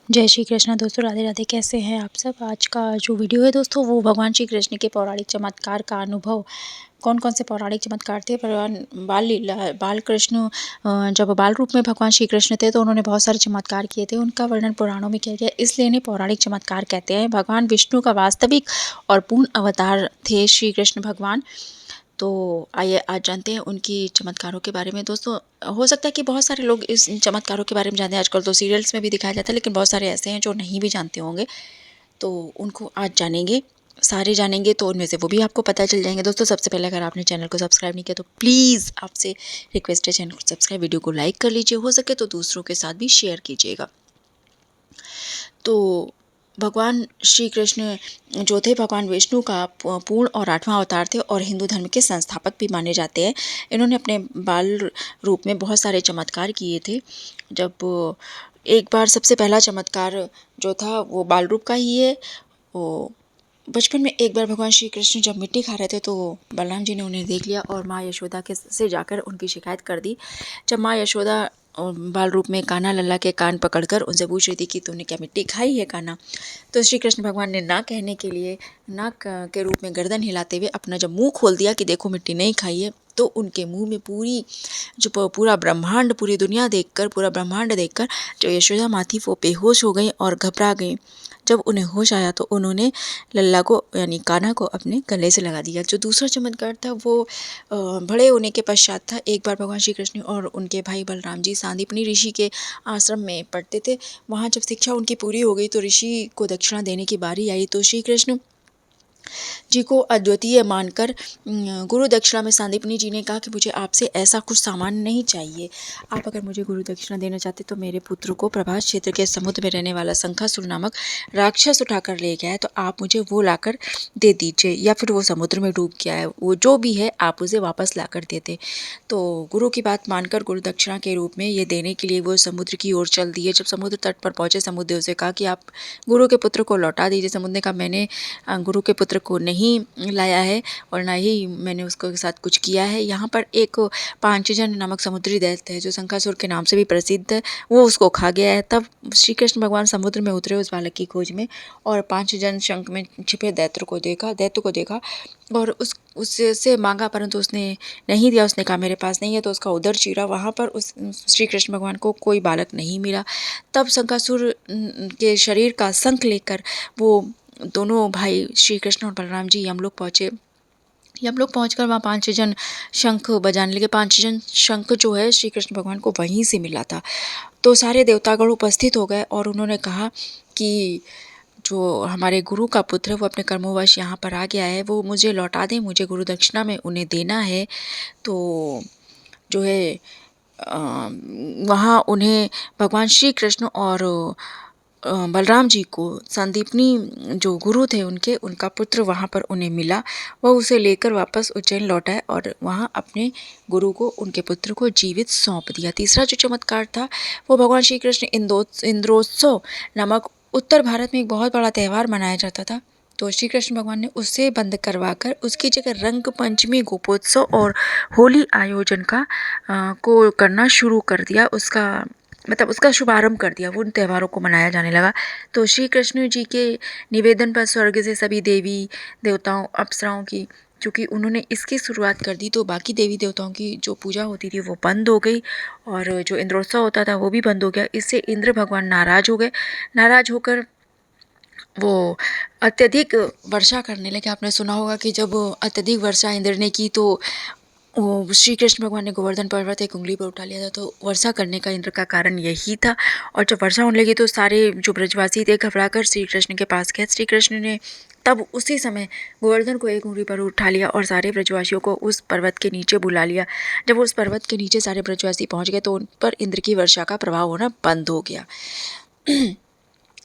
जय श्री कृष्ण दोस्तों, राधे राधे। कैसे हैं आप सब। आज का जो वीडियो है दोस्तों वो भगवान श्री कृष्ण के पौराणिक चमत्कार का अनुभव। कौन कौन से पौराणिक चमत्कार थे। भगवान बाल लीला बाल कृष्ण जब बाल रूप में भगवान श्री कृष्ण थे तो उन्होंने बहुत सारे चमत्कार किए थे। उनका वर्णन पुराणों में किया गया, इसलिए इन्हें पौराणिक चमत्कार कहते हैं। भगवान विष्णु का वास्तविक और पूर्ण अवतार थे श्री कृष्ण भगवान। तो आइए आज जानते हैं उनकी चमत्कारों के बारे में। दोस्तों, हो सकता है कि बहुत सारे लोग इस चमत्कारों के बारे में जानते हैं। आजकल तो सीरियल्स में भी दिखाया जाता है, लेकिन बहुत सारे ऐसे हैं जो नहीं भी जानते होंगे, तो उनको आज जानेंगे। सारे जानेंगे तो उनमें से वो भी आपको पता चल जाएंगे। दोस्तों, सबसे पहले अगर आपने चैनल को सब्सक्राइब नहीं किया तो प्लीज़ आपसे रिक्वेस्ट है, चैनल को सब्सक्राइब, वीडियो को लाइक कर लीजिए, हो सके तो दूसरों के साथ भी शेयर कीजिएगा। तो भगवान श्री कृष्ण जो थे, भगवान विष्णु का पूर्ण और 8वां अवतार थे और हिंदू धर्म के संस्थापक भी माने जाते हैं। इन्होंने अपने बाल रूप में बहुत सारे चमत्कार किए थे। जब एक बार सबसे पहला चमत्कार जो था वो बाल रूप का ही है। वो बचपन में एक बार भगवान श्री कृष्ण जब मिट्टी खा रहे थे तो बलराम जी ने उन्हें देख लिया और माँ यशोदा के से जाकर उनकी शिकायत कर दी। जब माँ यशोदा बाल रूप में कान्हा लल्ला के कान पकड़कर उनसे पूछ रही थी कि तूने क्या मिट्टी खाई है कान्हा, तो श्री कृष्ण भगवान ने ना कहने के लिए के रूप में गर्दन हिलाते हुए अपना जब मुंह खोल दिया कि देखो मिट्टी नहीं खाई है, तो उनके मुंह में पूरा ब्रह्मांड, पूरी दुनिया देखकर, पूरा ब्रह्मांड देखकर जो यशोदा माँ थी वो बेहोश हो गई और घबरा गई। जब उन्हें होश आया तो उन्होंने लल्ला को यानी कान्हा को अपने गले से लगा दिया। जो दूसरा चमत्कार था वो बड़े होने के पश्चात था। एक बार भगवान श्री कृष्ण और उनके भाई बलराम जी सांदीपनी ऋषि के आश्रम में पढ़ते थे। वहाँ जब शिक्षा उनकी पूरी हो गई तो ऋषि को दक्षिणा देने की बारी आई, तो श्री कृष्ण जी को अद्वितीय मानकर गुरु दक्षिणा में सांदीपनी जी ने कहा कि मुझे आपसे ऐसा कुछ सामान नहीं चाहिए। आप अगर मुझे गुरु दक्षिणा देना चाहते तो मेरे पुत्र को प्रभास क्षेत्र के समुद्र में रहने वाला शंखासुर नामक राक्षस उठाकर ले गया है, तो आप मुझे वो लाकर दे दीजिए, या फिर वो समुद्र में डूब गया है, वो जो भी है आप उसे वापस लाकर दे दें। तो गुरु की बात मानकर गुरु दक्षिणा के रूप में ये देने के लिए वो समुद्र की ओर चल दिए। जब समुद्र तट पर पहुंचे, समुद्र ने उसे कहा कि आप गुरु के पुत्र को लौटा दीजिए। समुद्र ने कहा मैंने गुरु के पुत्र को नहीं लाया है और ना ही मैंने उसके साथ कुछ किया है। यहाँ पर एक पांचजन नामक समुद्री दैत्य है जो शंखासुर के नाम से भी प्रसिद्ध है, वो उसको खा गया है। तब श्री कृष्ण भगवान समुद्र में उतरे उस बालक की खोज में और 5 जन शंख में छिपे दैत्य को देखा और उससे मांगा, परंतु उसने नहीं दिया। उसने कहा मेरे पास नहीं है, तो उसका उदर चीरा। वहाँ पर उस श्री कृष्ण भगवान को कोई बालक नहीं मिला। तब शंखासुर के शरीर का शंख लेकर वो दोनों भाई श्री कृष्ण और बलराम जी यमलोक पहुँचे। यमलोक पहुंचकर वहाँ 5 जन शंख बजाने लगे। 5 जन शंख जो है श्री कृष्ण भगवान को वहीं से मिला था। तो सारे देवतागण उपस्थित हो गए और उन्होंने कहा कि जो हमारे गुरु का पुत्र है वो अपने कर्मोवश यहाँ पर आ गया है, वो मुझे लौटा दें, मुझे गुरु दक्षिणा में उन्हें देना है। तो जो है वहाँ उन्हें भगवान श्री कृष्ण और बलराम जी को संदीपनी जो गुरु थे उनका पुत्र वहाँ पर उन्हें मिला। वह उसे लेकर वापस उज्जैन लौटाए और वहाँ अपने गुरु को, उनके पुत्र को जीवित सौंप दिया। तीसरा जो चमत्कार था वो भगवान श्री कृष्ण इंद्रोत्सव नामक उत्तर भारत में एक बहुत बड़ा त्यौहार मनाया जाता था, तो श्री कृष्ण भगवान ने उसे बंद करवाकर उसकी जगह रंग पंचमी, गोपोत्सव और होली आयोजन को करना शुरू कर दिया। उसका शुभारंभ कर दिया। वो उन त्योहारों को मनाया जाने लगा। तो श्री कृष्ण जी के निवेदन पर स्वर्ग से सभी देवी देवताओं, अप्सराओं की, चूँकि उन्होंने इसकी शुरुआत कर दी तो बाकी देवी देवताओं की जो पूजा होती थी वो बंद हो गई और जो इंद्रोत्सव होता था वो भी बंद हो गया। इससे इंद्र भगवान नाराज हो गए। नाराज होकर वो अत्यधिक वर्षा करने लगे। आपने सुना होगा कि जब अत्यधिक वर्षा इंद्र ने की तो वो श्री कृष्ण भगवान ने गोवर्धन पर्वत एक उंगली पर उठा लिया था, तो वर्षा करने का इंद्र का कारण यही था। और जब वर्षा होने लगी तो सारे जो ब्रजवासी थे घबराकर श्री कृष्ण के पास गए। श्री कृष्ण ने तब उसी समय गोवर्धन को एक उंगली पर उठा लिया और सारे ब्रजवासियों को उस पर्वत के नीचे बुला लिया। जब उस पर्वत के नीचे सारे ब्रजवासी पहुँच गए तो उन पर इंद्र की वर्षा का प्रभाव होना बंद हो गया।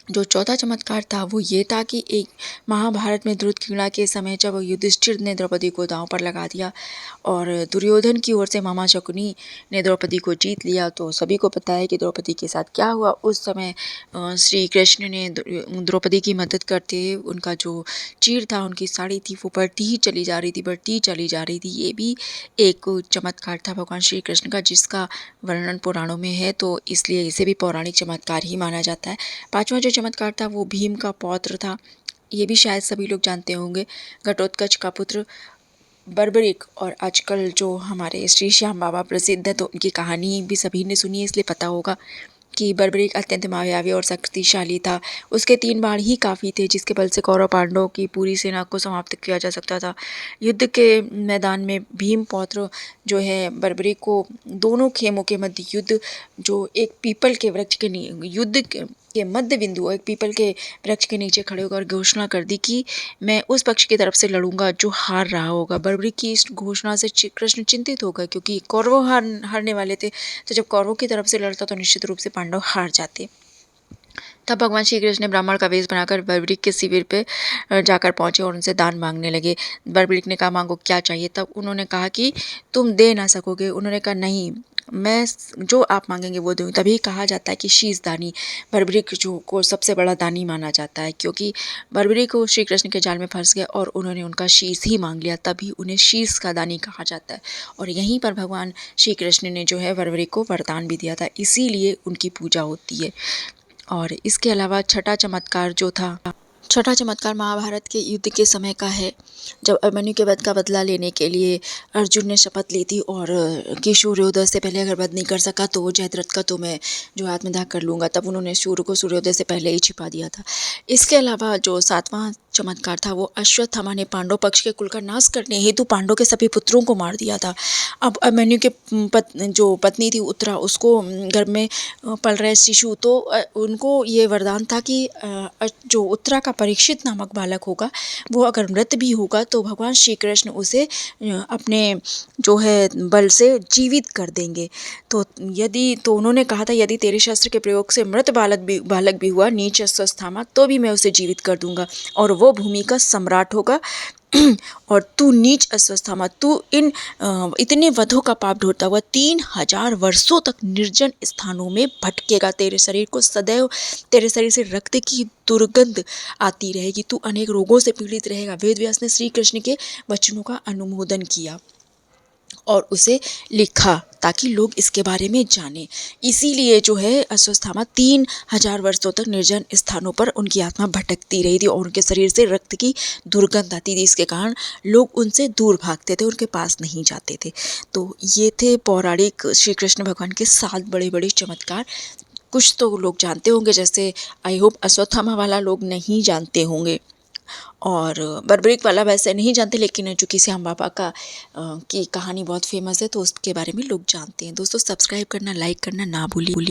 जो चौथा चमत्कार था वो ये था कि एक महाभारत में द्रुपद के समय जब युधिष्ठिर ने द्रौपदी को दांव पर लगा दिया और दुर्योधन की ओर से मामा शकुनी ने द्रौपदी को जीत लिया, तो सभी को पता है कि द्रौपदी के साथ क्या हुआ। उस समय श्री कृष्ण ने द्रौपदी की मदद करते हुए उनका जो चीर था, उनकी साड़ी थी, वो बढ़ती ही चली जा रही थी, बढ़ती ही चली जा रही थी। ये भी एक चमत्कार था भगवान श्री कृष्ण का, जिसका वर्णन पुराणों में है, तो इसलिए इसे भी पौराणिक चमत्कार ही माना जाता है। पांचवा जो चमत्कार था वो भीम का पौत्र था। ये भी शायद सभी लोग जानते होंगे। घटोत्कच का पुत्र बर्बरिक, और आजकल जो हमारे श्री श्याम बाबा प्रसिद्ध है, तो उनकी कहानी भी सभी ने सुनी है, इसलिए पता होगा कि बर्बरिक अत्यंत मायावी और शक्तिशाली था। उसके 3 बाण ही काफ़ी थे, जिसके बल से कौरव पांडवों की पूरी सेना को समाप्त किया जा सकता था। युद्ध के मैदान में भीम पौत्र जो है बर्बरिक को दोनों खेमों के मध्य युद्ध, जो एक पीपल के वृक्ष के युद्ध के मध्य बिंदु एक पीपल के वृक्ष के नीचे खड़े होकर घोषणा कर दी कि मैं उस पक्ष की तरफ से लड़ूंगा जो हार रहा होगा। बर्बरिक की इस घोषणा से कृष्ण चिंतित हो गए, क्योंकि कौरव हारने वाले थे, तो जब कौरवों की तरफ से लड़ता तो निश्चित रूप से पांडव हार जाते। तब भगवान श्री कृष्ण ने ब्राह्मण का वेश बनाकर बर्बरिक के शिविर पे जाकर पहुंचे और उनसे दान मांगने लगे। बर्बरिक ने कहा, मांगो क्या चाहिए। तब उन्होंने कहा कि तुम दे ना सकोगे। उन्होंने कहा, नहीं, मैं जो आप मांगेंगे वो दूँ। तभी कहा जाता है कि शीश दानी बर्बरिक जो को सबसे बड़ा दानी माना जाता है, क्योंकि बर्बरिक को श्री कृष्ण के जाल में फंस गए और उन्होंने उनका शीश ही मांग लिया, तभी उन्हें शीश का दानी कहा जाता है। और यहीं पर भगवान श्री कृष्ण ने जो है बर्बरिक को वरदान भी दिया था, इसीलिए उनकी पूजा होती है। और इसके अलावा छठा चमत्कार महाभारत के युद्ध के समय का है, जब अभिमन्यु के वध का बदला लेने के लिए अर्जुन ने शपथ ली थी, और कि सूर्योदय से पहले अगर वध नहीं कर सका तो जयद्रथ का तो मैं जो आत्मदाह कर लूँगा। तब उन्होंने सूर्य को सूर्योदय से पहले ही छिपा दिया था। इसके अलावा जो सातवां चमत्कार था वो अश्वत्थामा ने पांडव पक्ष के कुल का नाश करने हेतु पांडव के सभी पुत्रों को मार दिया था। अब अभिमन्यु के जो पत्नी थी उत्तरा, उसको गर्भ में पल रहे शिशु, तो उनको ये वरदान था कि जो उत्तरा का परीक्षित नामक बालक होगा, वो अगर मृत भी होगा तो भगवान श्री कृष्ण उसे अपने जो है बल से जीवित कर देंगे। तो उन्होंने कहा था, यदि तेरे शस्त्र के प्रयोग से मृत बालक भी हुआ नीच अश्वत्थामा, तो भी मैं उसे जीवित कर दूंगा और वो भूमि का सम्राट होगा। और तू नीच अश्वत्थामा, तू इतने वधों का पाप ढोता हुआ 3000 वर्षों तक निर्जन स्थानों में भटकेगा। तेरे शरीर को सदैव, तेरे शरीर से रक्त की दुर्गंध आती रहेगी, तू अनेक रोगों से पीड़ित रहेगा। वेद व्यास ने श्री कृष्ण के वचनों का अनुमोदन किया और उसे लिखा ताकि लोग इसके बारे में जाने। इसीलिए जो है अश्वत्थामा 3000 वर्षों तक निर्जन स्थानों पर उनकी आत्मा भटकती रही थी और उनके शरीर से रक्त की दुर्गंध आती थी। इसके कारण लोग उनसे दूर भागते थे, उनके पास नहीं जाते थे। तो ये थे पौराणिक श्री कृष्ण भगवान के 7 बड़े बड़े चमत्कार। कुछ तो लोग जानते होंगे, जैसे आई होप अश्वत्थामा वाला लोग नहीं जानते होंगे, और बर्बरिक वाला वैसे नहीं जानते, लेकिन चूँकि श्याम बाबा की कहानी बहुत फेमस है तो उसके बारे में लोग जानते हैं। दोस्तों, सब्सक्राइब करना, लाइक करना ना भूलिए।